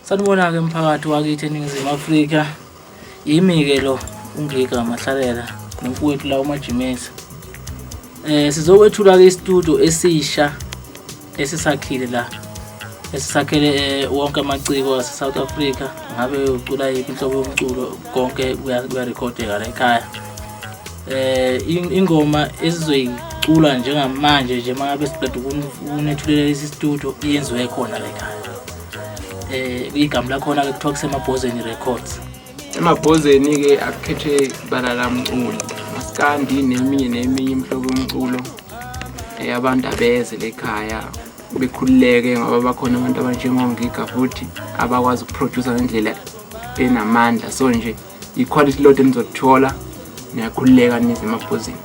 Sanibona-ke mphakathi wakithi eNingizimu Afrika. Yimi-ke lo Ngiga Mahlalela nomfowethu la uMajimeza. Sizokwethula-ke istudio esisha esisakhile la. Esisakhele wonke amaciko ase-South Africa. Ngabe ucula yiphi inhlobo yomculo konke kuyarekhodeka la ekhaya. Ingoma esizoyicula njengamanje nje mangabe siqeda ukunethulela lesi studio iyenziwe khona la ekhaya. Igama lakhona ke kuthiwa kusemabhozeni records. Emabhozeni ke akukhethe balala umculo, maskandi neminye imihlobo yomculo abantu abeze lekhaya bekhululeke ngoba bakhona abantu abanjengoNgiga futhi abakwazi ukuproduce ngendlela enamandla. So nje iquality lot enizothola niyakhululeka nize emabhozeni.